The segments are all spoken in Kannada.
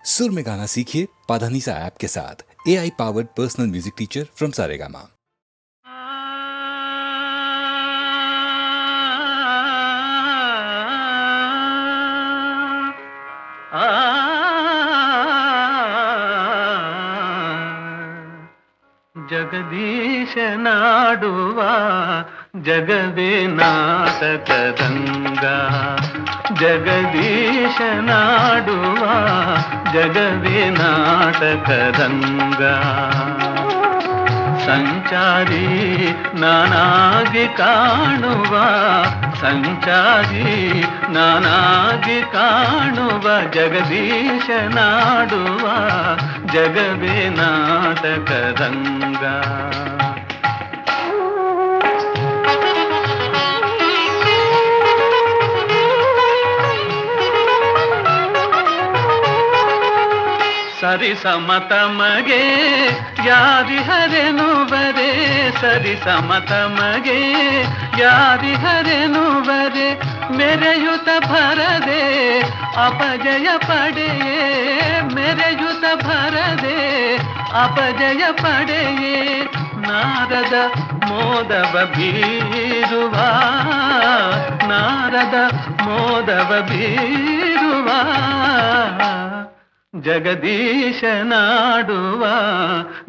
सुर में गाना सीखिए पाधानीसा ऐप के साथ। AI powered personal music teacher from Saregama. ಜಗದೀಶನಾಡುವ ಜಗವೇ ನಾಟಕದಂಗ, ಜಗದೀಶನಾಡುವ ಜಗವೇ ನಾಟಕದಂಗ. ಸಂಚಾರಿ ನಾನಾಗಿ ಕಾಣುವ, ಸಂಚಾರಿ ನಾನಾಗಿ ಕಾಣುವ ಜಗದೀಶನಾಡುವ ಜಗವೇ ನಾಟಕದಂಗ. ಸರಿಸಮತಮಗೆ ಯಾರಿಹರೆನುವರೆ, ಸರಿಸಮತಮಗೆ ಯಾರಿಹರೆನುವರೆ, ಮೆರೆಯುತ ಭರದೆ ಅಪಜಯ ಪಡೆಯೇ, ಮೆರೆಯುತ ಭರದೆ ಅಪಜಯ ಪಡೆಯೇ. ನಾರದ ಮೋದವ ಬೀರುವ, ನಾರದ ಮೋದವ ಬೀರುವ ಜಗದೀಶನಾಡುವ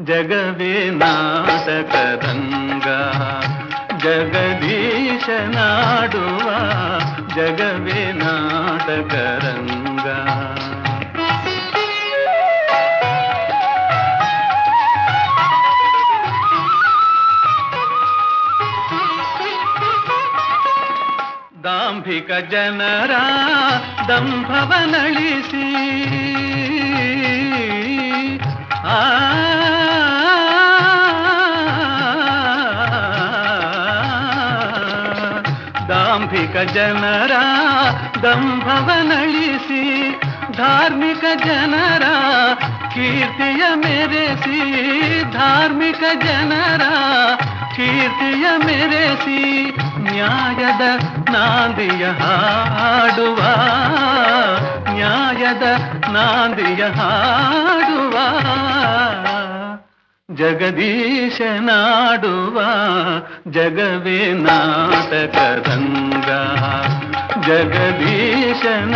ಜಗವೇ ನಾಟಕದಂಗ, ಜಗದೀಶನಾಡುವ ಜಗವೇ ನಾಟಕರಂಗ. ದಾಂಭಿಕ ಜನರ ದಂಭವನಳಿಸಿ, ದಾಂಭಿಕ ಜನರ ದಂಭವನಳಿಸಿ, ಧಾರ್ಮಿಕ ಜನರ ಕೀರ್ತಿಯ ಮೆರೆಸಿ, ಧಾರ್ಮಿಕ ಜನರ ಕೀರ್ತಿಯ ಮೆರೆಸಿ, ನ್ಯಾಯದ ನಾಂದಿಯ ಹಾಡುವ, ನ್ಯಾಯದ ನಾಂದಿಯ ಹಾಡುವ ಜಗದೀಶನಾಡುವ ಜಗವೇ ನಾಟಕದಂಗ, ಜಗದೀಶನಾಡುವ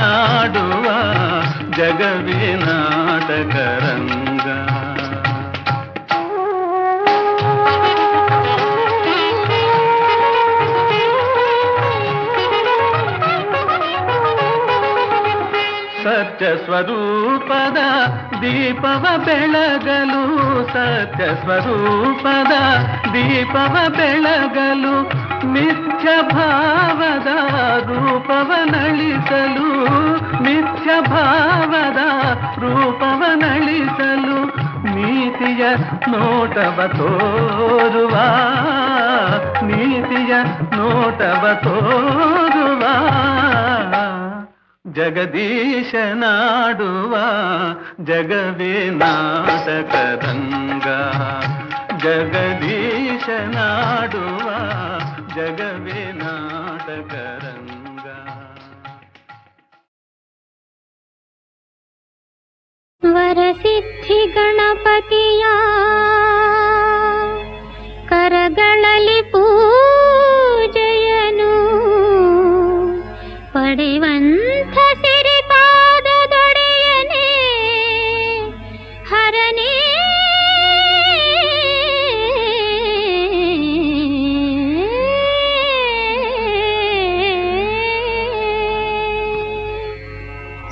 ಜಗವೇ ನಾಟಕರಂಗ. ಸತ್ಯ ಸ್ವರೂಪದ ದೀಪವ ಬೆಳಗಲು, ಸತ್ಯ ಸ್ವರೂಪದ ದೀಪವ ಬೆಳಗಲು, ಮಿಥ್ಯ ಭಾವದ ರೂಪವನಳಿಸಲು, ಮಿಥ್ಯ ಭಾವದ ರೂಪವನಳಿಸಲು, ನೀತಿಯ ನೋಟವ ತೋರುವ, ನೀತಿಯ ನೋಟವ ತೋರುವ ಜಗದೀಶನಾಡುವ ಜಗವೇ ನಾಟಕದಂಗ, ಜಗದೀಶನಾಡುವ ಜಗವೇ ನಾಟಕರಂಗ. ವರಸಿದ್ಧಿ ಗಣಪತಿಯ ಕರಗಳಲ್ಲಿ ಪೂಜೆಯನು ಪಡೆವಂಥ ಸಿರಿಪಾದದೊಡೆಯನೇ, ಹರನೇ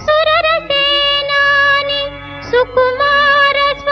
ಸುರರ ಸೇನಾನಿ ಸುಕುಮಾರ ಸ್ವ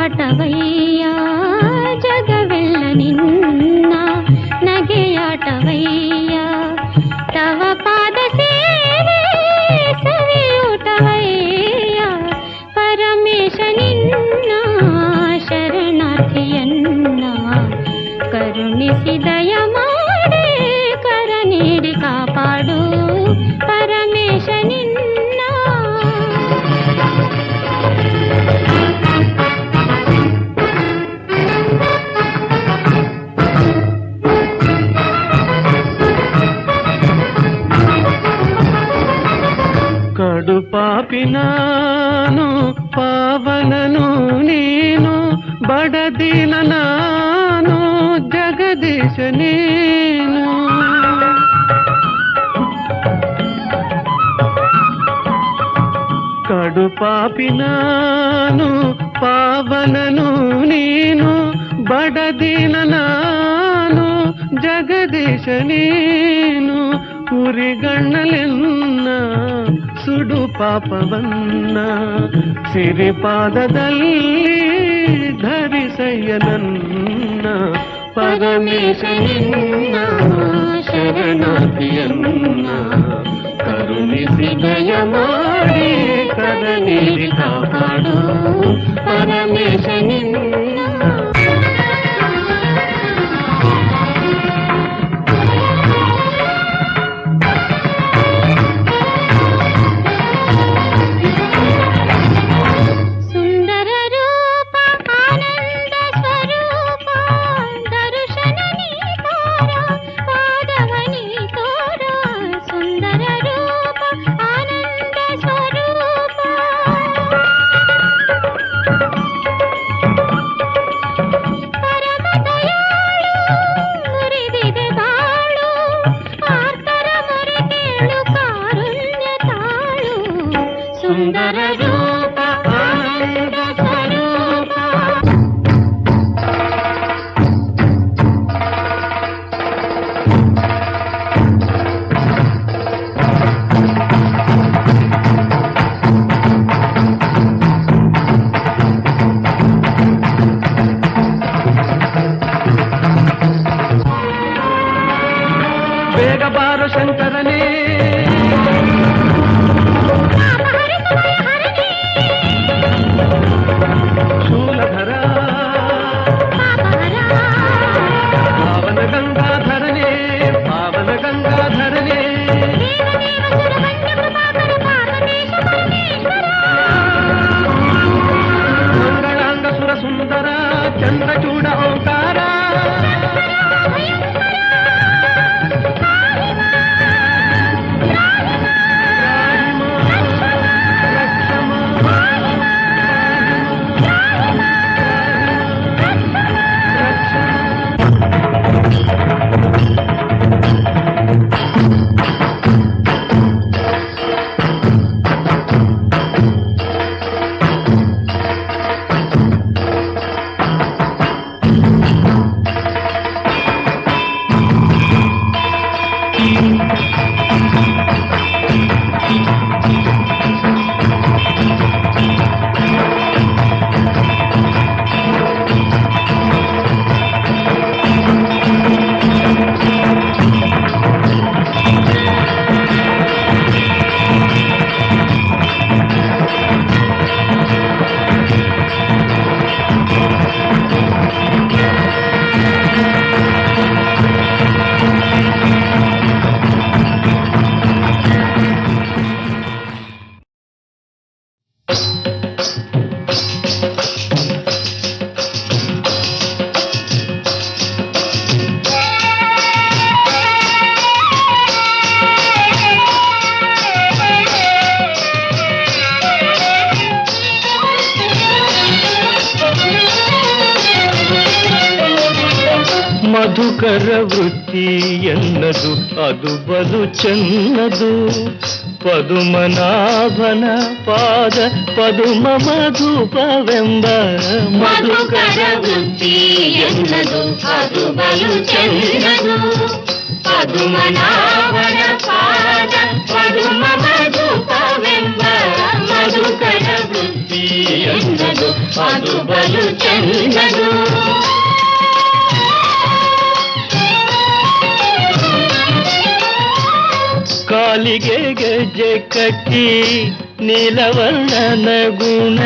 ನಗೆಯಾಟವಯ್ಯ ಜಗವೆಲ್ಲ ನಿನ್ನ ನಗೆಯಾಟವಯ್ಯ ತವ ಪಾದ ಸೇವೆ ಸವಿಯೂಟವಯ್ಯ ಪರಮೇಶ ನಿನ್ನ ಶರಣಾರ್ಥಿಯನ್ನ ಕರುಣಿಸಿ ದಯ ಮಾಡಿ ಕರ ನೀಡಿ ಕಾಪಾಡು ಪರಮೇಶ ನಿನ್ನ. ಕಡು ಪಾಪಿ ನಾನು ಪಾವನನು ನೀನು ಬಡದಿನ ನಾನು ಜಗದೀಶ ನೀನು. ಕಡು ಪಾಪಿ ನಾನು ಪಾವನನು ನೀನು ಬಡದಿನ ನಾನು ಜಗದೀಶ ನೀನು. ಉರಿಗಣ್ಣಲೆನ್ನ ಸುಡು ಪಾಪವನ್ನ ಸಿರಿಪಾದದಲ್ಲಿ ಧರಿಸಯ್ಯ ನನ್ನ ಪರಮೇಶ ನಿನ್ನ ಶರಣಾರ್ಥಿಯನ್ನ ಕರುಣಿಸಿ ದಯ ಮಾಡಿ ಕರ ನೀಡಿ ಕಾಪಾಡು ಪರಮೇಶ ನಿನ್ನ. ಸುಂದರ ರೂಪ ಆನಂದ ಸ್ವರೂಪ. ಬೇಗ ಬಾರು ಶಂಕರನೇ ಶೂಲಧರ ಪಾವನ ಗಂಗಾಧರನೇ ಪಾವನ ಗಂಗಾಧರನೇ ಮಂಗಳಾಂಗ ಸುರ ಸುಂದರ ಚಂದ್ರಚೂಡ ಓಂಕಾರ ಮಧುಕರ ವೃತ್ತಿ ಎನ್ನದು ಅದು ಬಲು ಚೆನ್ನದು ಪದುಮನಾಭನ ಪಾದ ಪದುಮ ಮಧುಪವೆಂಬ ಮಧುಕರ ವೃತ್ತಿ ಎನ್ನದು ಅದು ಬಲು ಚೆನ್ನದು ಪದುಮನಾಭನ ಪಾದ ಪದುಮ ಮಧುಪವೆಂಬ ಮಧುಕರ ವೃತ್ತಿ ವೃತ್ತಿ ಎನ್ನದು ಅದು ಬಲು ಚೆನ್ನದು. ಕಾಲಿಗೆ ಗೆಜ್ಜೆ ಕಟ್ಟಿ ನೀಲವರ್ಣನ ಗುಣ,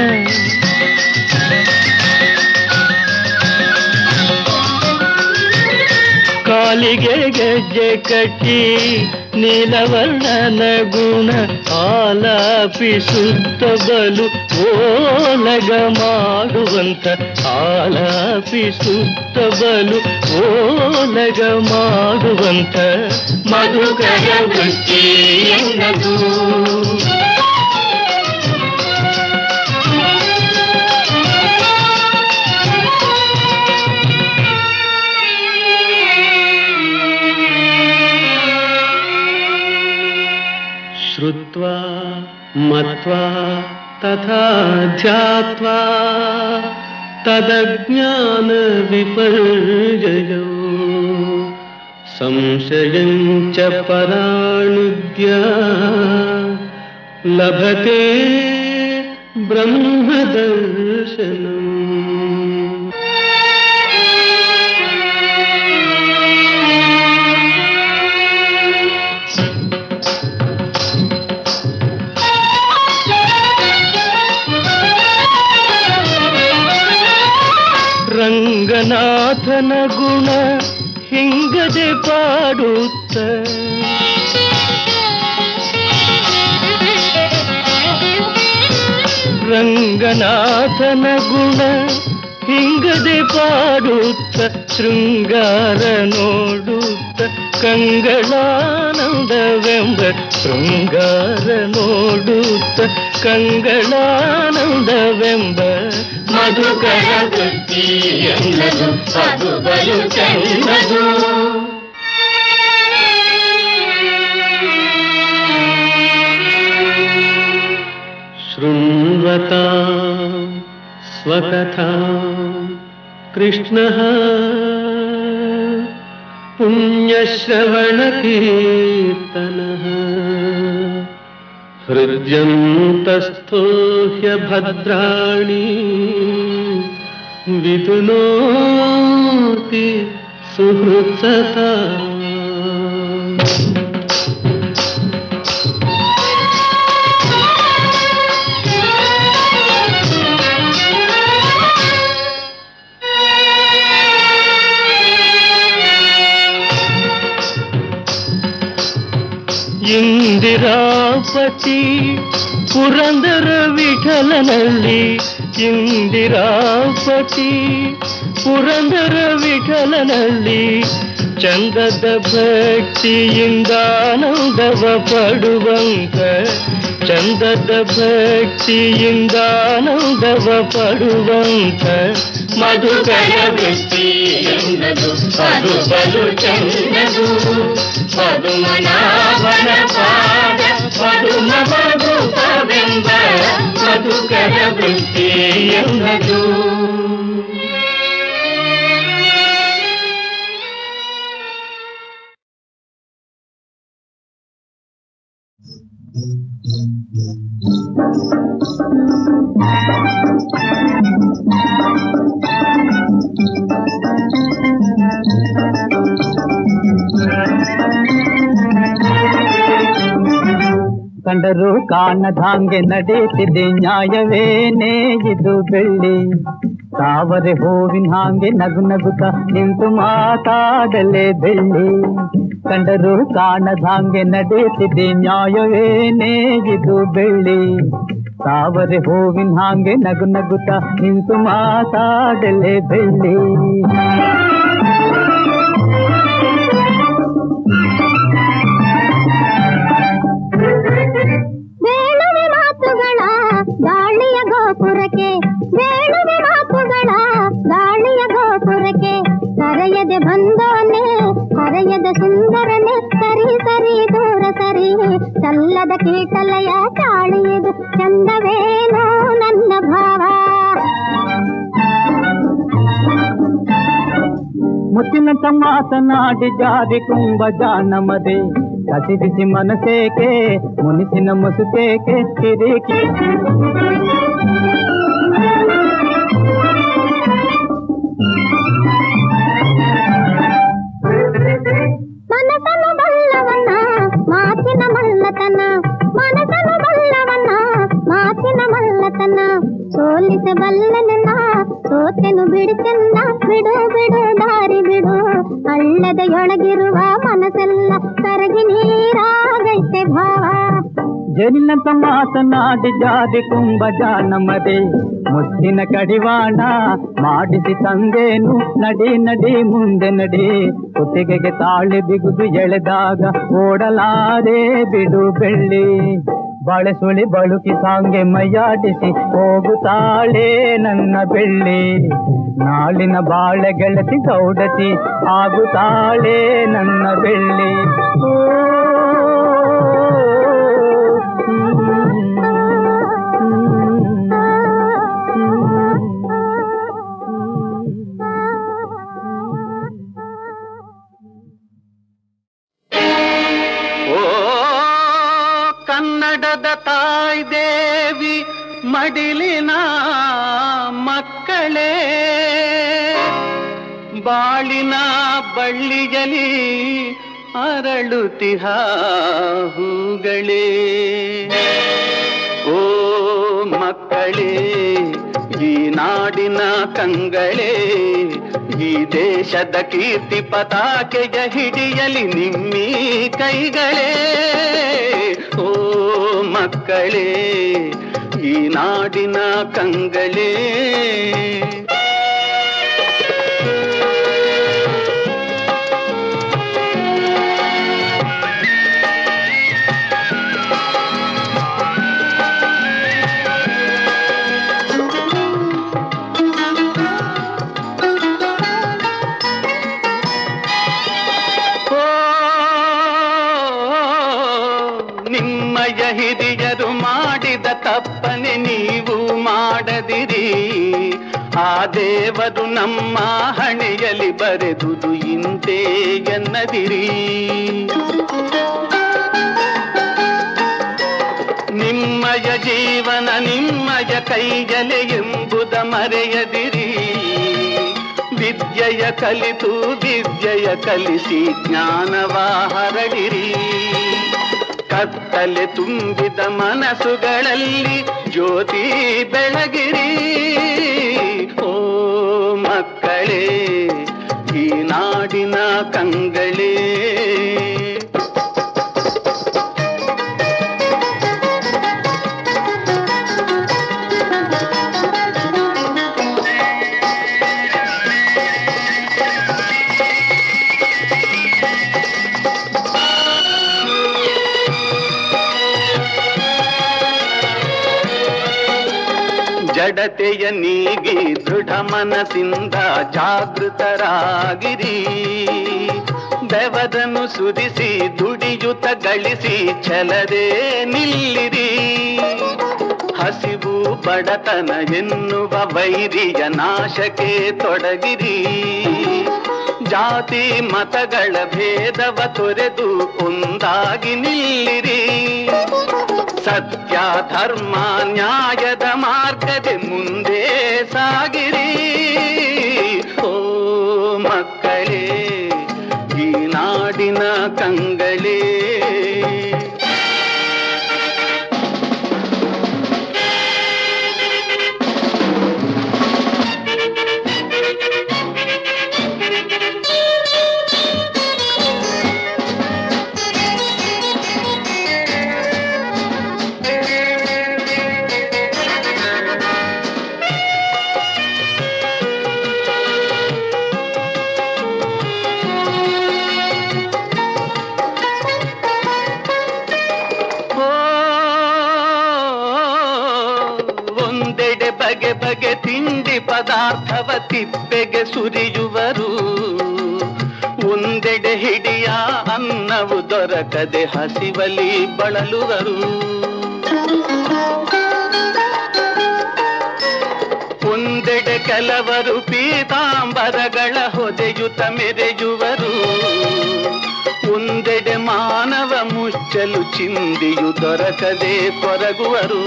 ಕಾಲಿಗೆ ಗೆಜ್ಜೆ ಕಟ್ಟಿ ನೀಲವರ್ಣನ ಗುಣ ಆಲಾಪಿಸುತ್ತ ಬಲು ಓಲಗ ಮಾಡುವಂತ, ಆಲಾಪಿಸುತ್ತ ಬಲು ಓಲಗ ಮಾಡುವಂತ ಮಧುಕರ ವೃತ್ತಿ ಎನ್ನದು. ಶ್ರುತ್ವಾ ಮತ್ವಾ ತಥಾ ಧ್ಯಾತ್ವಾ ತದಜ್ಞಾನ ವಿಪರ್ಯಯೋ ಸಂಶಯಂ ಚ ಪರಾನುದ್ಯ ಲಭತೆ ಬ್ರಹ್ಮದರ್ಶನಂ. ರಂಗನಾಥನ ಗುಣ ಹಿಂಗದೆ ಪಾಡುತ್ತ, ರಂಗನಾಥನ ಗುಣ ಹಿಂಗದೆ ಪಾಡುತ್ತ ಶೃಂಗಾರ ನೋಡುತ್ತ ಕಂಗಳಾನಂದವೆಂಬ, ಶೃಂಗಾರ ನೋಡುತ್ತ ಕಂಗಳಾನಂದವೆಂಬ ಮಧುಕರ ವೃತ್ತಿ ಎನ್ನದು ಅದು ಬಲು ಚೆನ್ನದು. ಶೃಣ್ವತಾ ಸ್ವಕಥಾ ಕೃಷ್ಣಃ ಪುಣ್ಯಶ್ರವಣಕೀರ್ತನಃ ಹೃದ್ಯಂತಸ್ಥೋ ಹ್ಯಭದ್ರಾಣಿ ವಿಧುನೋತಿ ಸುಹೃತ್ಸತಾ. ಇಂದಿರಾಪತಿ ಪುರಂದರ ವಿಠಲನಲ್ಲಿ, ಇಂದಿರಾಪತಿ ಪುರಂದರ ವಿಠಲನಲ್ಲಿ ಚಂದದ ಭಕ್ತಿಯಿಂದಾನಂದವ ಪಡುವಂತ, ಚಂದದ ಭಕ್ತಿಯಿಂದಾನಂದವ ಪಡುವಂತ ಮಧುಕರ ವೃತ್ತಿ ಎನ್ನದು ಅದು ಬಲು ಚೆನ್ನದು. ಪದುಮನಾಭನ ಪಾದ ಪದುಮ ಮಧುಪವೆಂಬ ಮಧುಕರ ವೃತ್ತಿ ಎನ್ನದು. ಕಂಡರೂ ಕಾಣದಾಂಗೆ ನಡೆಯುತ್ತಿದೆ ನ್ಯಾಯವೇನೇ ಇದು ಬೆಳ್ಳಿ, ತಾವರೆ ಹೂವಿನ ಹಾಂಗೆ ನಗು ನಗುತ್ತ ನಿಂತು ಮಾತಾಡಲೇ ಬೆಳ್ಳಿ. ಕಂಡರೂ ಕಾಣದಾಂಗೆ ನಡೆಯುತ್ತಿದೆ ನ್ಯಾಯವೇನೇ ಇದು ಬೆಳ್ಳಿ, ತಾವರೆ ಹೂವಿನ ಹಾಂಗೆ ನಗು ನಗುತ್ತ ನಿಂತು ಮಾತಾಡಲೇ ಬೆಳ್ಳಿ. ಬೇಳುವೆ ಮಾತುಗಳ ಗಾಳಿಯ ಗೋಪುರಕ್ಕೆ, ಬೇಳುವೆ ಮಾತುಗಳ ಗಾಳಿಯ ಗೋಪುರಕ್ಕೆ, ಕರೆಯದೆ ಬಂದೋನೆ ಕರೆಯದ ಸುಂದರನೆ, ಸರಿ ಸರಿ ದೂರ ಸರಿ ಚಲ್ಲದ ಕೀಟಲಯ ಚಾಳಿಯದು ಚಂದವೇನೋ ನನ್ನ ಭಾವ. ಮುತ್ತಿನಂತ ಮಾತನಾಡಿ ಜಾರಿ ಕುಂಭ ಜಾನಮದೆ, ಕಸಿ ಬಿಸಿ ಮನಸ್ಸೇಕೆ ಮುನಿಸಿನ ಮುಸುಕೇಕೆ ಕಿರಿಕಿ. ಸೋತೆನು ಬಿಡು ಚೆನ್ನ, ಬಿಡು ಬಿಡು ದಾರಿ ಬಿಡು. ಹಳ್ಳದೆಯೊಳಗಿರುವ ಮನಸ್ಸೆಲ್ಲ ಕರಗಿ ನೀರಾಗೈತೆ ಭಾವ. ಜೇನಿನಂತ ಮಾತನಾಡಿ ಜಾದಿ ಕುಂಭ ಜಾನಮದೆ, ಮುತ್ತಿನ ಕಡಿವಾಣ ಮಾಡಿಸಿ ತಂದೇನು, ನಡಿ ನಡಿ ಮುಂದೆ ನಡಿ. ಕುತ್ತಿಗೆಗೆ ತಾಳಿ ಬಿಗುದು ಎಳೆದಾಗ ಓಡಲಾರೆ ಬಿಡು ಬೆಳ್ಳಿ. ಬಾಳೆ ಸುಳಿ ಬಳುಕಿ ಸಾಂಗೆ ಮೈಯಾಡಿಸಿ ಹೋಗುತ್ತಾಳೆ ನನ್ನ ಬೆಳ್ಳಿ. ನಾಳಿನ ಬಾಳೆ ಗೆಳತಿ ಗೌಡತಿ ಆಗುತ್ತಾಳೆ ನನ್ನ ಬೆಳ್ಳಿ. ಕನ್ನಡದ ತಾಯಿ ದೇವಿ ಮಡಿಲಿನ ಮಕ್ಕಳೇ, ಬಾಳಿನ ಬಳ್ಳಿಯಲಿ ಅರಳುತಿಹ ಹೂಗಳೇ. ಓ ಮಕ್ಕಳೇ, ಈ ನಾಡಿನ ಕಂಗಳೇ, ಈ ದೇಶದ ಕೀರ್ತಿ ಪತಾಕೆಯ ಹಿಡಿಯಲಿ ನಿಮ್ಮಿ ಕೈಗಳೇ. ಓ ಮಕ್ಕಳೇ, ಈ ನಾಡಿನ ಕಂಗಳೇ. ನಿಮ್ಮಯ ಹಿರಿಯರು ಮಾಡಿದ ತಪ್ಪನೆ ನೀವು ಮಾಡದಿರಿ, ಆ ದೇವರು ನಮ್ಮ ಹಣೆಯಲ್ಲಿ ಬರೆದುದು ಇಂತೆ ಎನ್ನದಿರಿ. ನಿಮ್ಮಯ ಜೀವನ ನಿಮ್ಮಯ ಕೈಯಲೆ ಎಂಬುದ ಮರೆಯದಿರಿ. ವಿದ್ಯೆಯ ಕಲಿತು ವಿದ್ಯೆಯ ಕಲಿಸಿ ಜ್ಞಾನವ ಹರಡಿರಿ. ಕತ್ತಲೆ ತುಂಬಿದ ಮನಸ್ಸುಗಳಲ್ಲಿ ಜ್ಯೋತಿ ಬೆಳಗಿರಿ. ಓ ಮಕ್ಕಳೇ, ಈ ನಾಡಿನ ಕಂಗಳೇ. ಜಡತೆಯ ನೀಗಿ ದೃಢ ಮನಸ್ಸಿಂದ ಜಾಗೃತರಾಗಿರಿ. ಬೆವರನ್ನು ಸುರಿಸಿ ದುಡಿಯುತ್ತ ಗಳಿಸಿ ಛಲದೇ ನಿಲ್ಲಿರಿ. ಹಸಿವು ಬಡತನ ಎನ್ನುವ ವೈರಿಯ ನಾಶಕ್ಕೆ ತೊಡಗಿರಿ. ಜಾತಿ ಮತಗಳ ಭೇದವ ತೊರೆದು ಒಂದಾಗಿ ನಿಲ್ಲಿರಿ. ಸತ್ಯ ಧರ್ಮ ನ್ಯಾಯದ ಮಾರ್ಗದ ಮುಂದೆ ಸಾಗಿರಿ. ಓ ಮಕ್ಕಳೇ, ಈ ನಾಡಿನ ಕಂಗಳೇ. ಬಗೆ ಬಗೆ ತಿಂಡಿ ಪದಾರ್ಥವ ತಿಪ್ಪೆಗೆ ಸುರಿಯುವರು. ಒಂದೆಡೆ ಹಿಡಿಯ ಅನ್ನವು ದೊರಕದೆ ಹಸಿವಲಿ ಬಳಲುವರು. ಒಂದೆಡೆ ಕೆಲವರು ಪೀತಾಂಬರಗಳ ಹೊದೆಯುತ ಮೆರೆಯುವರು. ಒಂದೆಡೆ ಮಾನವ ಮುಚ್ಚಲು ಚಿಂದಿಯು ದೊರಕದೆ ಕೊರಗುವರು.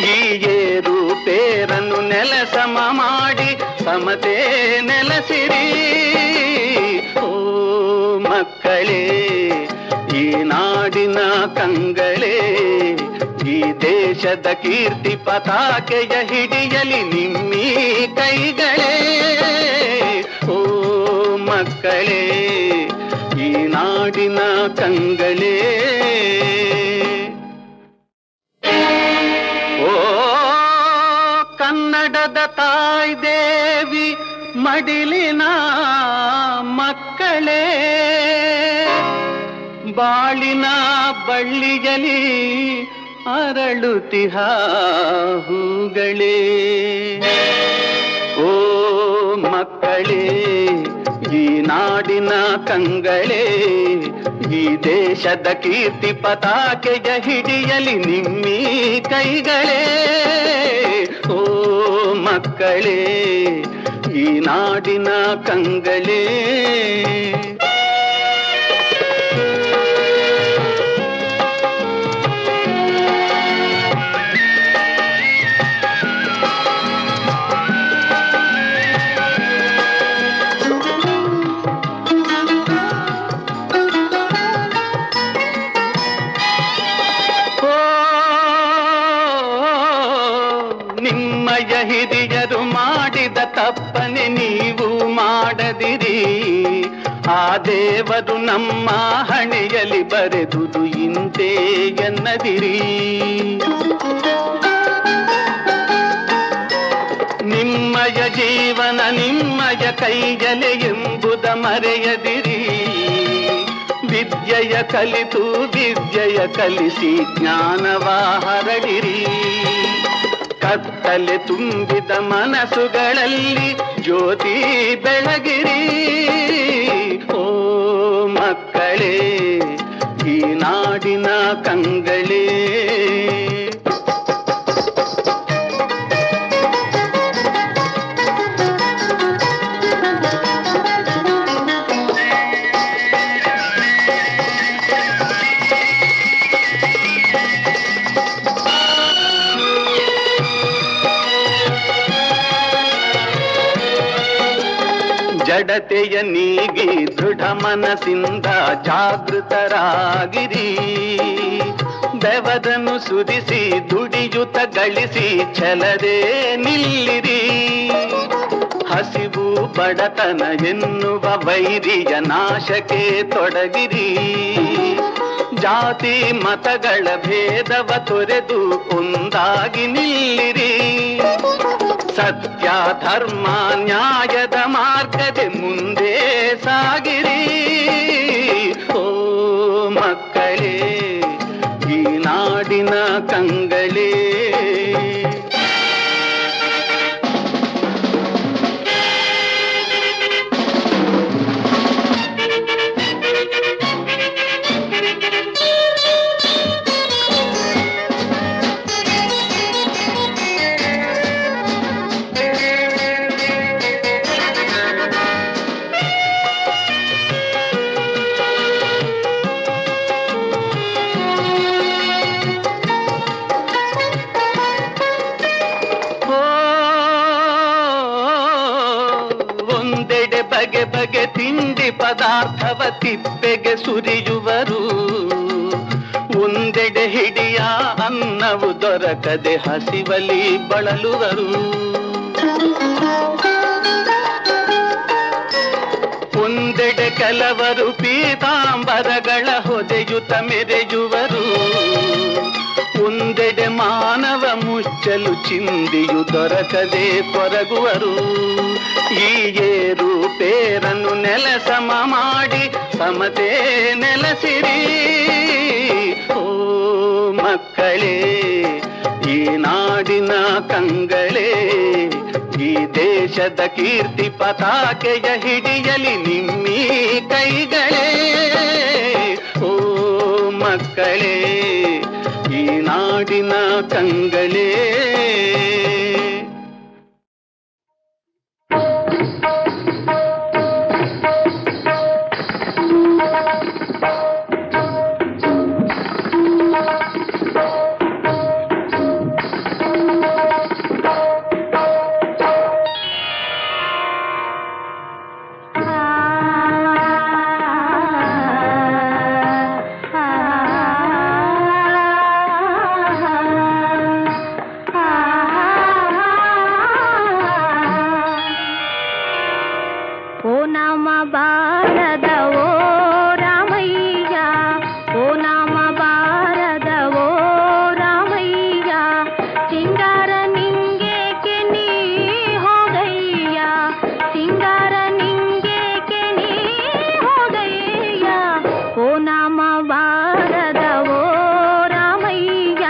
ಈ ಏರು ಪೇರನ್ನು ನೆಲಸಮ ಮಾಡಿ ಸಮತೆ ನೆಲೆಸಿರಿ. ಓ ಮಕ್ಕಳೇ, ಈ ನಾಡಿನ ಕಂಗಳೇ, ಈ ದೇಶದ ಕೀರ್ತಿ ಪತಾಕೆಯ ಹಿಡಿಯಲಿ ನಿಮ್ಮೀ ಕೈಗಳೇ. ಓ ಮಕ್ಕಳೇ, ಈ ನಾಡಿನ ಕಂಗಳೇ. ಓ ಕನ್ನಡದ ತಾಯಿ ದೇವಿ ಮಡಿಲಿನ ಮಕ್ಕಳೇ, ಬಾಳಿನ ಬಳ್ಳಿಯಲಿ ಅರಳುತಿಹ ಹೂಗಳೇ. ಓ ಮಕ್ಕಳೇ, ಈ ನಾಡಿನ ಕಂಗಳೇ, ಈ ದೇಶದ ಕೀರ್ತಿ ಪತಾಕೆಯ ಹಿಡಿಯಲಿ ನಿಮ್ಮೀ ಕೈಗಳೇ. ಓ ಮಕ್ಕಳೇ, ಈ ನಾಡಿನ ಕಂಗಳೇ. ನಿಮ್ಮಯ ಹಿರಿಯರು ಮಾಡಿದ ತಪ್ಪನೆ ನೀವು ಮಾಡದಿರಿ, ಆ ದೇವರು ನಮ್ಮ ಹಣೆಯಲ್ಲಿ ಬರೆದುದು ಇಂತೆ ಎನ್ನದಿರಿ. ನಿಮ್ಮಯ ಜೀವನ ನಿಮ್ಮಯ ಕೈಯಲೆ ಎಂಬುದ ಮರೆಯದಿರಿ. ವಿದ್ಯೆಯ ಕಲಿತು ವಿದ್ಯೆಯ ಕಲಿಸಿ ಜ್ಞಾನವ ಹರಡಿರಿ. ಕತ್ತಲೆ ತುಂಬಿದ ಮನಸ್ಸುಗಳಲ್ಲಿ ಜ್ಯೋತಿ ಬೆಳಗಿರಿ. ಓ ಮಕ್ಕಳೇ, ಈ ನಾಡಿನ ಕಂಗಳೇ. ಜಡತೆಯ ನೀಗಿ ದೃಢ ಮನಸ್ಸಿಂದ ಜಾಗೃತರಾಗಿರಿ. ಬೆವರನ್ನು ಸುರಿಸಿ ದುಡಿಯುತ್ತ ಗಳಿಸಿ ಛಲದೇ ನಿಲ್ಲಿರಿ. ಹಸಿವು ಬಡತನ ಎನ್ನುವ ವೈರಿಯ ನಾಶಕ್ಕೆ ತೊಡಗಿರಿ. ಜಾತಿ ಮತಗಳ ಭೇದವ ತೊರೆದು ಒಂದಾಗಿ ನಿಲ್ಲಿರಿ. ಸತ್ಯ ಧರ್ಮ ನ್ಯಾಯದ ಮಾರ್ಗದ ಮುಂದೆ ಸಾಗಿರಿ. ಓ ಮಕ್ಕಳೇ, ಈ ನಾಡಿನ ಕಂಗಳೇ. ಬಗೆ ಬಗೆ ತಿಂಡಿ ಪದಾರ್ಥವ ತಿಪ್ಪೆಗೆ ಸುರಿಯುವರು. ಒಂದೆಡೆ ಹಿಡಿಯ ಅನ್ನವು ದೊರಕದೆ ಹಸಿವಲಿ ಬಳಲುವರು. ಒಂದೆಡೆ ಕೆಲವರು ಪೀತಾಂಬರಗಳ ಹೊದೆಯುತ ಮೆರೆಯುವರು. ಒಂದೆಡೆ ಮಾನವ ಮುಚ್ಚಲು ಚಿಂದಿಯು ದೊರಕದೆ ಕೊರಗುವರು. ಈ ಏರು ಪೇರನ್ನು ನೆಲಸಮ ಮಾಡಿ ಸಮತೆ ನೆಲೆಸಿರಿ. ಓ ಮಕ್ಕಳೇ, ಈ ನಾಡಿನ ಕಂಗಳೇ, ಈ ದೇಶದ ಕೀರ್ತಿ ಪತಾಕೆಯ ಹಿಡಿಯಲಿ ನಿಮ್ಮೀ ಕೈಗಳೇ. ಓ ಮಕ್ಕಳೇ, ಈ ನಾಡಿನ ಕಂಗಳೇ. ಬಾರದವೋ ರಾಮಯ್ಯ, ಓ ನಾಮ ಬಾರದವೋ ರಾಮಯ್ಯ, ಸಿಂಗಾರ ನಿಂಗೇಕೆ ನೀ ಹೋಗಯ್ಯ, ಸಿಂಗಾರ ನಿಂಗೇಕೆ ನೀ ಹೋಗಯ್ಯ, ಓ ನಾಮ ಬಾರದವೋ ರಾಮಯ್ಯ.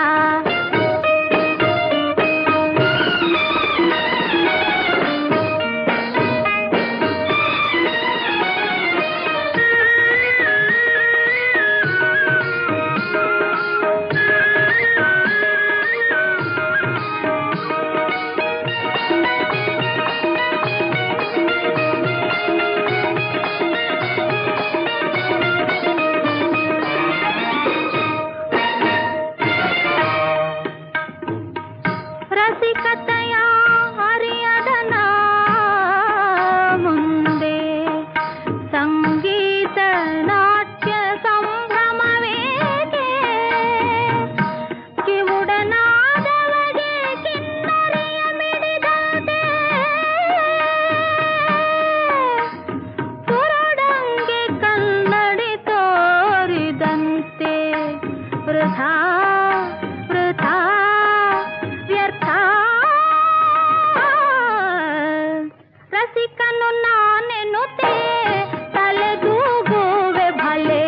ರಸಿಕತೆಯ ಹರಿಯದನ ಮುಂದೆ ಸಂಗೀತ ನಾಟ್ಯ ಸಂಭ್ರಮವೇಕೆ, ಕಿವುಡನಾದವಗೆ ಕಿನ್ನರಿಯ ಮಿಡಿದಂತೆ, ಕುರುಡಂಗೆ ಕನ್ನಡಿ ತೋರಿದಂತೆ, ವೃಥಾ ವೃಥಾ ವ್ಯರ್ಥ. ರಸಿಕನು ನಾನೆನ್ನುತ್ತೇ ತಲೆದೂಗುವೆ ಭಲೆ,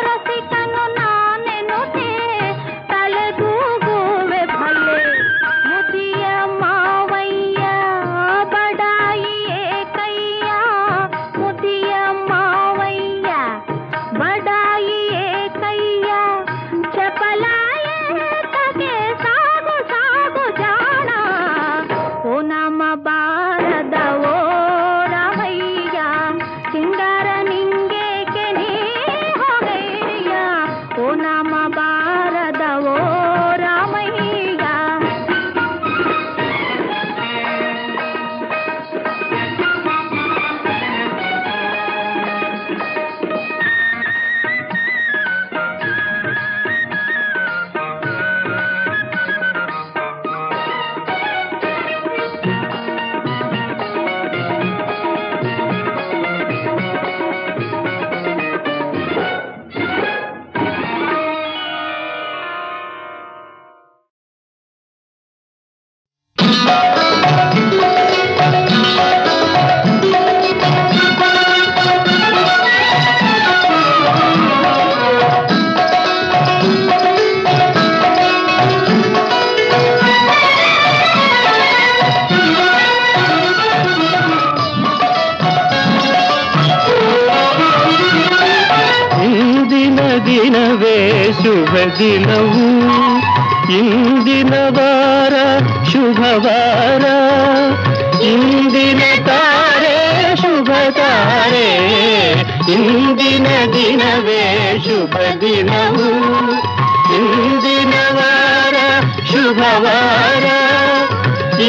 ರಸಿಕನು ನಾನೆನ್ನುತ್ತೇ ತಲೆದೂಗುವೆ ಭಲೆ, ಮುದಿಯ ಮಾವಯ್ಯ ಬಡಾಯಿಯೇ ಕಯ್ಯ, ಮುದಿಯ ಮಾವಯ್ಯ ಬಡಾಯಿಯೇ ಕಯ್ಯ, ಚಪಲಾಯ ತಗೆ ಸಾಗು ಸಾಗು ಜಾಣ, ಓ ನಾಮ ಬಾರದವೋ ರಾಮಯ್ಯ, ಸಿಂಗಾರ ನಿಂಗೇಕೆ ನೀ ಹೋಗಯ್ಯ, ಓ ನಾಮ ಬಾರದವೋ ರಾಮಯ್ಯ. ಇಂದಿನ ದಿನವೇ ಶುಭ ದಿನವು, ಇಂದಿನ ವಾರ ಶುಭವಾರ, ಇಂದಿನ ತಾರೆ ಶುಭ ತಾರೆ, ಇಂದಿನ ದಿನವೇ ಶುಭ ದಿನವು, ಇಂದಿನ ವಾರ ಶುಭವಾರ,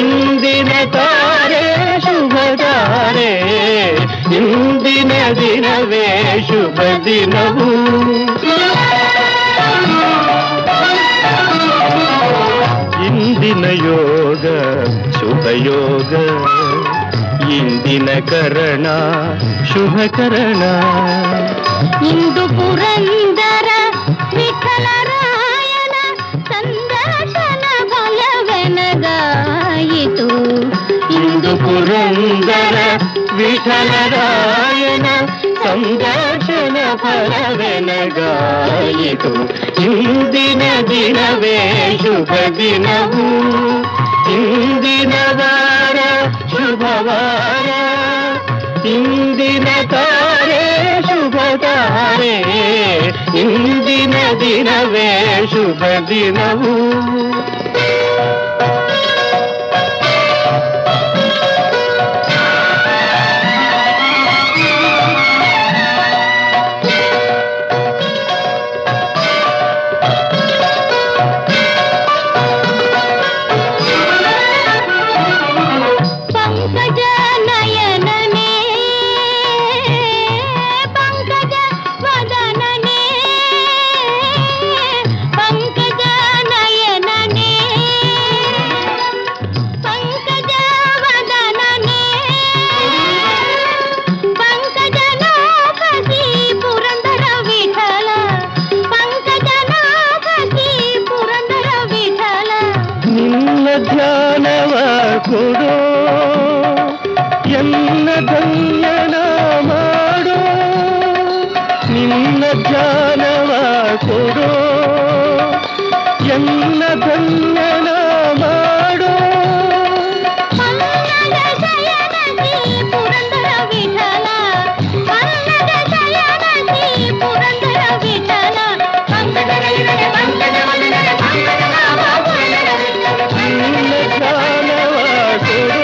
ಇಂದಿನ ತಾರೆ ಶುಭ ತಾರೆ, ಇಂದಿನ ದಿನವೇ ಶುಭ ದಿನವು. ಇಂದಿನ ಯೋಗ ಶುಭ ಯೋಗ, ಇಂದಿನ ಕರಣ ಶುಭ ಕರಣ, ಇಂದು ಪುರಂದರ ವಿಠಲರಾಯನ ಸಂದರ್ಶನ ಬಲವೆನಗಾಯಿತು, ಇಂದು ಪುರಂದರ ವಿಠಲರಾಯನ ಸಂದರ್ಶನ ಫಲವೆನಗಾಯಿತು, ಇಂದಿನ ದಿನವೇ ಶುಭ ದಿನವು, ಇಂದಿನ ವಾರ ಶುಭವಾರ, ಇಂದಿನ ತಾರೆ ಶುಭ ತಾರೆ, ಇಂದಿನ ದಿನವೇ ಶುಭ ದಿನವು. ಪಂಕಜ ನಯನನೇ ಪಂಕಜ ವದನನೇ, ಪಂಕಜ ನಯನನೇ ಎನ್ನ ಧನ್ಯನ ಮಾಡೋ ನಿನ್ನ ಜ್ಞಾನವ ಕೊಡೋ ಎನ್ನ ಧನ್ಯನ ಮಾಡೋ ಪನ್ನಗ ಶಯನ ಶ್ರೀ ಪುರಂದರ ವಿಠಲ ಪನ್ನಗ ಶಯನ ಶ್ರೀ ಪುರಂದರ ವಿಠಲ ಪಂಕಜ ಪಂಕಜ ವದನ ಪಂಕಜ ನಾಮ ಪುರಂದರ ವಿಠಲ ನಿನ್ನ ಜ್ಞಾನವ ಕೊಡೋ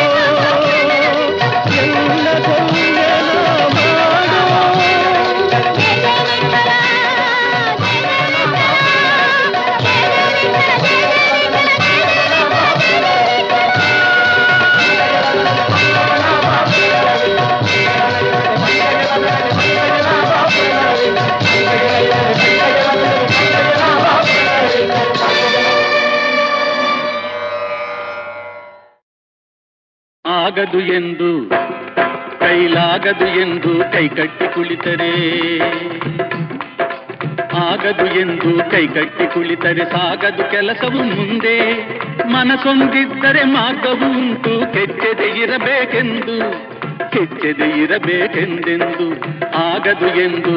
ಎನ್ನ ಧನ್ಯನ ಮಾಡೋ ಆಗದು ಎಂದು ಕೈಲಾಗದು ಎಂದು ಕೈಕಟ್ಟಿ ಕುಳಿತರೆ ಆಗದು ಎಂದು ಕೈಕಟ್ಟಿ ಕುಳಿತರೆ ಸಾಗದು ಕೆಲಸವು ಮುಂದೆ ಮನಸೊಂದಿದ್ದರೆ ಮಾರ್ಗವು ಉಂಟು ಕೆಚ್ಚದೆ ಇರಬೇಕೆಂದೆಂದು ಆಗದು ಎಂದು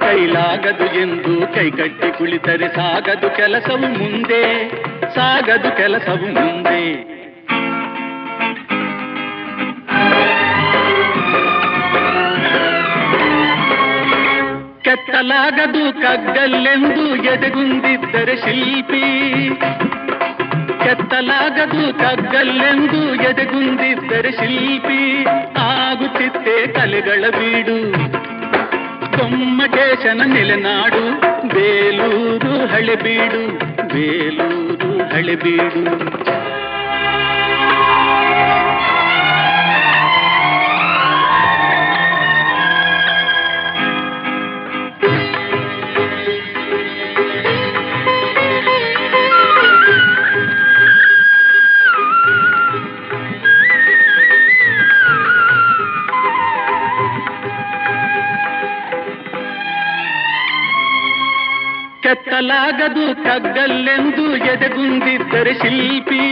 ಕೈಲಾಗದು ಎಂದು ಕೈಕಟ್ಟಿ ಕುಳಿತರೆ ಸಾಗದು ಕೆಲಸವು ಮುಂದೆ ಕೆತ್ತಲಾಗದು ಕಗ್ಗಲ್ಲೆಂದು ಎದೆಗುಂದಿದ್ದರೆ ಶಿಲ್ಪಿ ಕೆತ್ತಲಾಗದು ಕಗ್ಗಲ್ಲೆಂದು ಎದೆಗುಂದಿದ್ದರೆ ಶಿಲ್ಪಿ ಆಗುತ್ತಿತ್ತೆ ಕಲೆಗಳ ಬೀಡು ಗೊಮ್ಮಟೇಶನ ನೆಲೆನಾಡು ಬೇಲೂರು ಹಳೆಬೀಡು ಕೆತ್ತಲಾಗದು ಕಗ್ಗಲ್ಲೆಂದು ಎದೆಗುಂದಿದ್ದರೆ ಶಿಲ್ಪಿ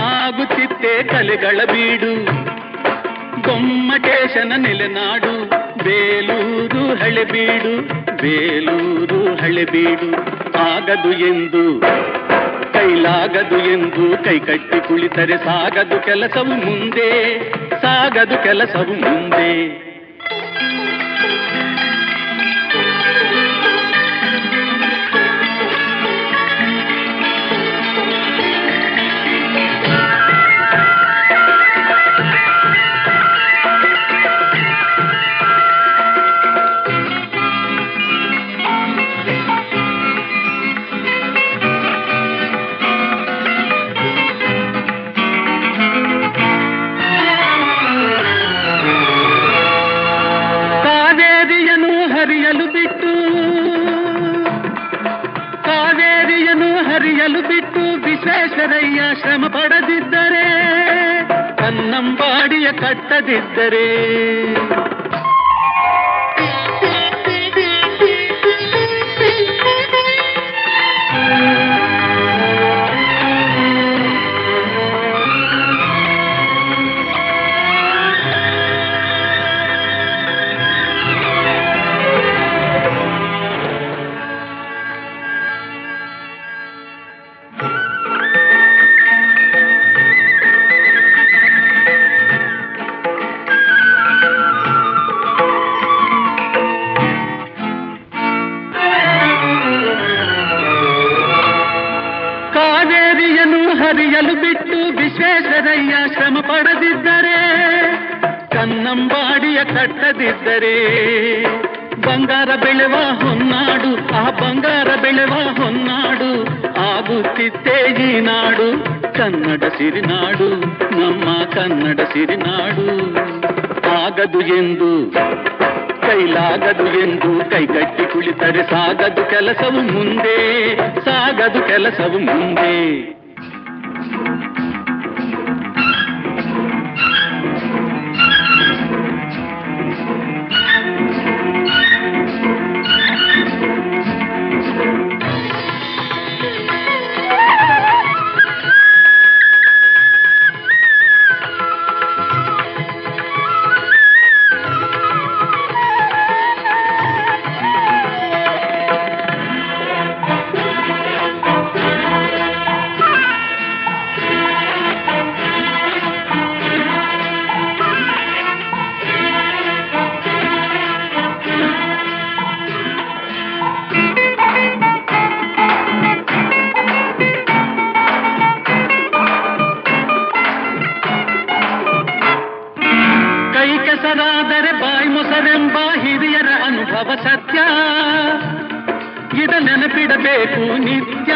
ಆಗುತ್ತಿತ್ತೆ ಕಲೆಗಳ ಬೀಡು ಗೊಮ್ಮಟೇಶನ ನೆಲೆನಾಡು ಬೇಲೂರು ಹಳೆಬೀಡು ಆಗದು ಎಂದು ಕೈಲಾಗದು ಎಂದು ಕೈಕಟ್ಟಿ ಕುಳಿತರೆ ಸಾಗದು ಕೆಲಸವು ಮುಂದೆ ಹರಿಯಲು ಬಿಟ್ಟು ವಿಶ್ವೇಶ್ವರಯ್ಯ ಶ್ರಮ ಪಡದಿದ್ದರೆ ಕನ್ನಂಬಾಡಿಯ ಕಟ್ಟದಿದ್ದರೆ ಹರಿಯಲು ಬಿಟ್ಟು ವಿಶ್ವೇಶ್ವರಯ್ಯ ಶ್ರಮ ಪಡದಿದ್ದರೆ ಕನ್ನಂಬಾಡಿಯ ಕಟ್ಟದಿದ್ದರೆ ಬಂಗಾರ ಬೆಳೆವ ಹೊನ್ನಾಡು ಆ ಬಂಗಾರ ಬೆಳೆವ ಹೊನ್ನಾಡು ಆಗುತ್ತಿತ್ತೇ ಈ ನಾಡು ಕನ್ನಡ ಸಿರಿನಾಡು ನಮ್ಮ ಕನ್ನಡ ಸಿರಿನಾಡು ಆಗದು ಎಂದು ಕೈಲಾಗದು ಎಂದು ಕೈಗಟ್ಟಿ ಕುಳಿತರೆ ಸಾಗದು ಕೆಲಸವು ಮುಂದೆ ಕೆಸರಾದರೆ ಬಾಯಿ ಮೊಸರೆಂಬ ಹಿರಿಯರ ಅನುಭವ ಸತ್ಯ, ಇದ ನೆನಪಿಡಬೇಕು ನಿತ್ಯ.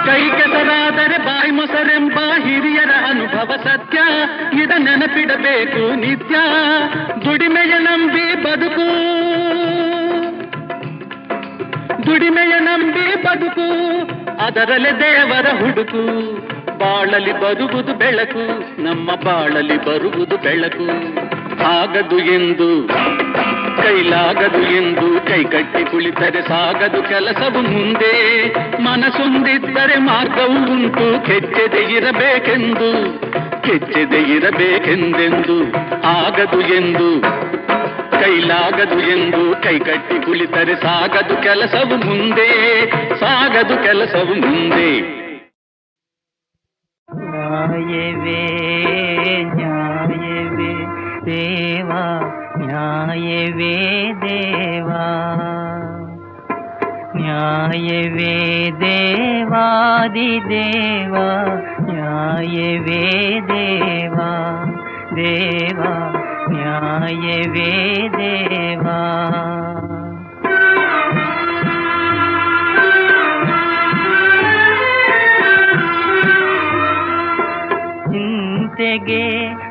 ಕೈ ಕೆಸರಾದರೆ ಬಾಯಿ ಮೊಸರೆಂಬ ಹಿರಿಯರ ಅನುಭವ ಸತ್ಯ, ಇದ ನೆನಪಿಡಬೇಕು ನಿತ್ಯ. ದುಡಿಮೆಯ ನಂಬಿ ಬದುಕು, ದುಡಿಮೆಯ ನಂಬಿ ಬದುಕು, ಅದರಲ್ಲೇ ದೇವರ ಹುಡುಕು. ಬಾಳಲಿ ಬರುವುದು ಬೆಳಕು, ನಮ್ಮ ಬಾಳಲಿ ಬರುವುದು ಬೆಳಕು. ಆಗದು ಎಂದು ಕೈಲಾಗದು ಎಂದು ಕೈ ಕಟ್ಟಿ ಕುಳಿತರೆ ಸಾಗದು ಕೆಲಸವು ಮುಂದೆ. ಮನಸ್ಸೊಂದಿದ್ದರೆ ಮಾರ್ಗವು ಉಂಟು, ಕೆಚ್ಚದೆ ಇರಬೇಕೆಂದು, ಕೆಚ್ಚದೆ ಇರಬೇಕೆಂದೆಂದು. ಆಗದು ಎಂದು ಕೈಲಾಗದು ಎಂದು ಕೈ ಕಟ್ಟಿ ಕುಳಿತರೆ ಸಾಗದು ಕೆಲಸವು ಮುಂದೆ, ಸಾಗದು ಕೆಲಸವು ಮುಂದೆ. ನ್ಯಾಯವೇ ನ್ಯಾಯವೇ ದೇವಾ, ನ್ಯಾಯವೇ ದೇವಾ, ನ್ಯಾಯವೇ ದೇವಾದಿದೇವಾ, ನ್ಯಾಯವೇ ದೇವಾ ದೇವಾ, ನ್ಯಾಯವೇ ದೇವಾ. ಚಿಂತೆಗೆ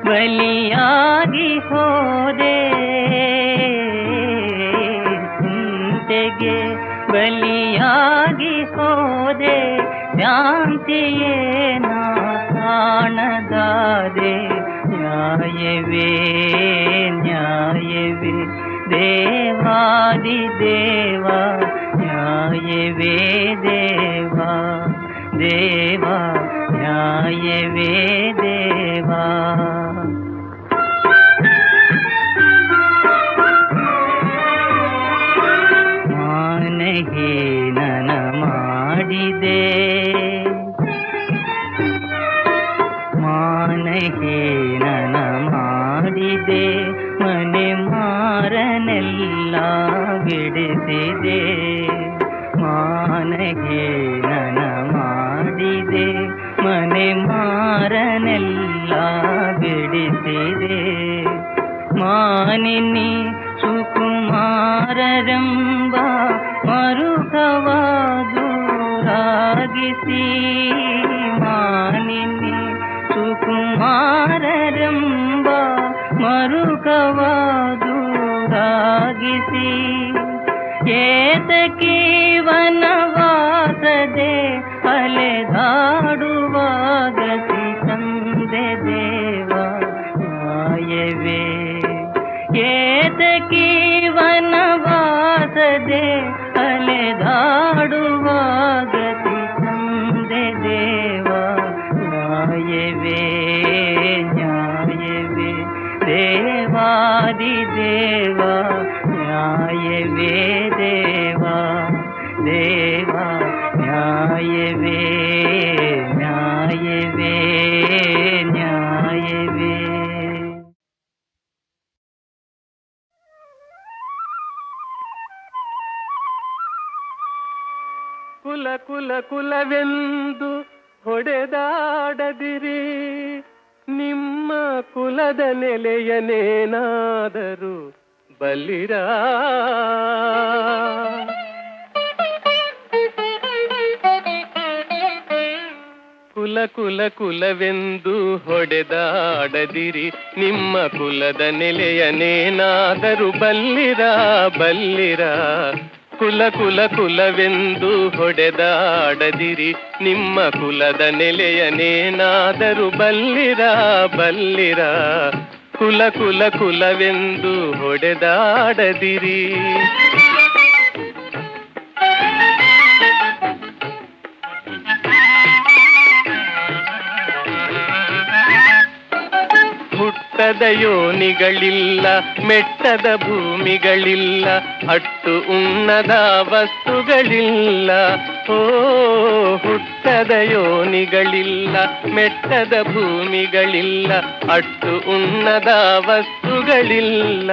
ಬಲಿಯಾಗಿ ಹೋದೆ, ಚಿಂತೆಗೆ ಬಲಿಯಾಗಿ ಹೋದೆ, ಶಾಂತಿಯೇ ನಾ ಕಾಣದಾದೆ. ನ್ಯಾಯವೇ ನ್ಯಾಯವೇ ದೇವಾದಿದೇವಾ, ನ್ಯಾಯವೇ ದೇವಾ ದೇವಾ, ನ್ಯಾಯವೇ ದೇವಾ. ಮಾನಹೀನನ ಮಾಡಿದೆ, ಮಾನಹೀನನ ಮಾಡಿದೆ, ಮನೆ ಮಾರನೆಲ್ಲ ಬಿಡಿಸಿದೆ. ಮಾನಹೀನನ ಮಾಡಿದೆ, ಮನೆ ಮಾರನೆಲ್ಲ ಬಿಡಿಸಿದೆ. ಮಾನಿನಿ ಸುಕುಮಾರರೆಂಬ ಮರುಕವಾದೂರಾಗಿಸಿ, ಮಾನಿನಿ ಸುಕುಮಾರರೆಂಬ ಮರುಕವಾದೂರಾಗಿಸಿ, ಏತಕಿ ವನವಾಸದೆ ಅಲೆದಾಡುವಾಗತಿ ತಂದೆ ದೇವಾ. ನ್ಯಾಯವೇ ಏತಕಿ ವನವಾಸದೆ ಅಲೆದಾಡುವಾಗತಿ ತಂದೆ ದೇವಾ. ನ್ಯಾಯವೇ ನ್ಯಾಯವೇ ದೇವಾದಿದೇವಾ, ನ್ಯಾಯವೇ ದೇವಾ ದೇವಾ, ನ್ಯಾಯವೇ ನ್ಯಾಯವೇ ನ್ಯಾಯವೇ. ಕುಲ ಕುಲ ಕುಲವೆಂದು ಹೊಡೆದಾಡದಿರಿ, ನಿಮ್ಮ ಕುಲದ ನೆಲೆಯನೇನಾದರೂ ಬಲ್ಲಿರ. ಕುಲ ಕುಲ ಕುಲವೆಂದು ಹೊಡೆದಾಡದಿರಿ, ನಿಮ್ಮ ಕುಲದ ನೆಲೆಯನೇನಾದರೂ ಬಲ್ಲಿರ ಬಲ್ಲಿರ. ಕುಲ ಕುಲ ಕುಲವೆಂದು ಹೊಡೆದಾಡದಿರಿ, ನಿಮ್ಮ ಕುಲದ ನೆಲೆಯನೇನಾದರೂ ಬಲ್ಲಿರ ಬಲ್ಲಿರ. ಕುಲ ಕುಲ ಕುಲವೆಂದು ಹೊಡೆದಾಡದಿರಿ. ಹುಟ್ಟದ ಯೋನಿಗಳಿಲ್ಲ, ಮೆಟ್ಟದ ಭೂಮಿಗಳಿಲ್ಲ, ಅಟ್ಟು ಉಣ್ಣದ ವಸ್ತುಗಳಿಲ್ಲ. ಓ ಹುಟ್ಟದ ಯೋನಿಗಳಿಲ್ಲ, ಮೆಟ್ಟದ ಭೂಮಿಗಳಿಲ್ಲ, ಅಟ್ಟು ಉಣ್ಣದ ವಸ್ತುಗಳಿಲ್ಲ.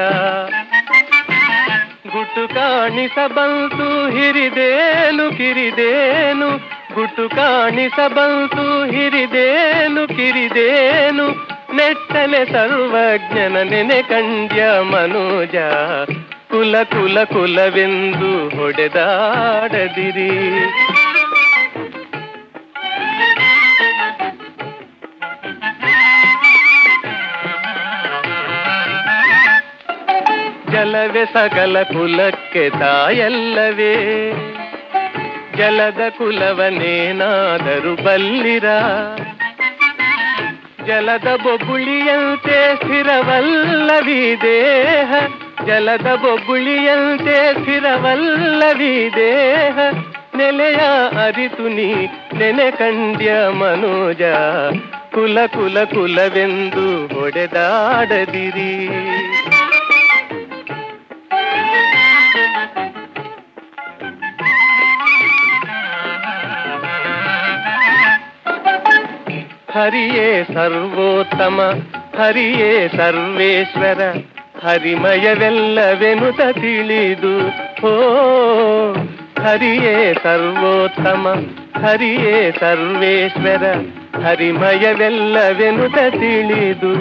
ಗುಟು ಕಾಣಿಸಬಂತು ಹಿರಿದೇನು ಕಿರಿದೇನು, ಗುಟು ಕಾಣಿಸಬಂತು ಹಿರಿದೇನು ಕಿರಿದೇನು ನೆಟ್ಟಲೆ ಸರ್ವಜ್ಞನ ನೆನೆ ಕಂಡ್ಯ ಮನೋಜ ಕುಲ ಕುಲ ಕುಲವೆಂದು ಹೊಡೆದಾಡದಿರಿ. ಜಲವೇ ಸಕಲ ಕುಲಕ್ಕೆ ತಾಯಲ್ಲವೇ, ಜಲದ ಕುಲವನೇನಾದರೂ ಬಲ್ಲಿರ. ಜಲದ ಬೊಬ್ಬುಳಿಯಂತೆ ಸ್ಥಿರವಲ್ಲವಿ ದೇಹ, ಜಲದ ಬೊಬ್ಬುಳಿಯಂತೆ ಸ್ಥಿರವಲ್ಲವಿ ದೇಹ. ನೆಲೆಯ ಅರಿತು ನೀ ನೆನೆ ಕಂಡ್ಯ ಮನೋಜ ಕುಲ ಕುಲ ಕುಲವೆಂದು ಹೊಡೆದಾಡದಿರಿ. ಹರಿಯೇ ಸರ್ವೋತ್ತಮ ಹರಿಯೇ ಸರ್ವೇಶ್ವರ, ಹರಿಮಯವೆಲ್ಲವೆನುತ ತಿಳಿದು ಹೋ. ಹರಿಯೇ ಸರ್ವೋತ್ತಮ ಹರಿಯೇ ಸರ್ವೇಶ್ವರ, ಹರಿಮಯವೆಲ್ಲವೆನುತ ತಿಳಿದು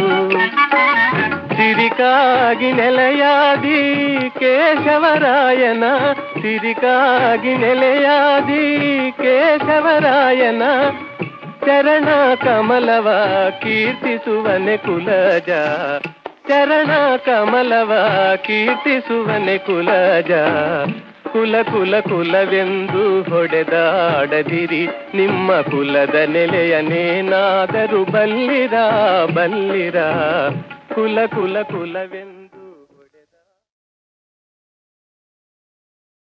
ಸಿರಿಕಾಗಿ ನೆಲೆಯಾದಿ ಕೇಶವರಾಯನ, ಸಿರಿಕಾಗಿ ನೆಲೆಯಾದಿ ಕೇಶವರಾಯನ ಚರಣ ಕಮಲವ ಕೀರ್ತಿಸುವನೆ ಕುಲಜ, ಚರಣ ಕಮಲವ ಕೀರ್ತಿಸುವನೆ ಕುಲಜ. ಕುಲ ಕುಲ ಕುಲವೆಂದು ಹೊಡೆದಾಡದಿರಿ, ನಿಮ್ಮ ಕುಲದ ನೆಲೆಯನೇನಾದರೂ ಬಲ್ಲಿರ ಬಲ್ಲಿರ. ಕುಲ ಕುಲ ಕುಲವೆಂದು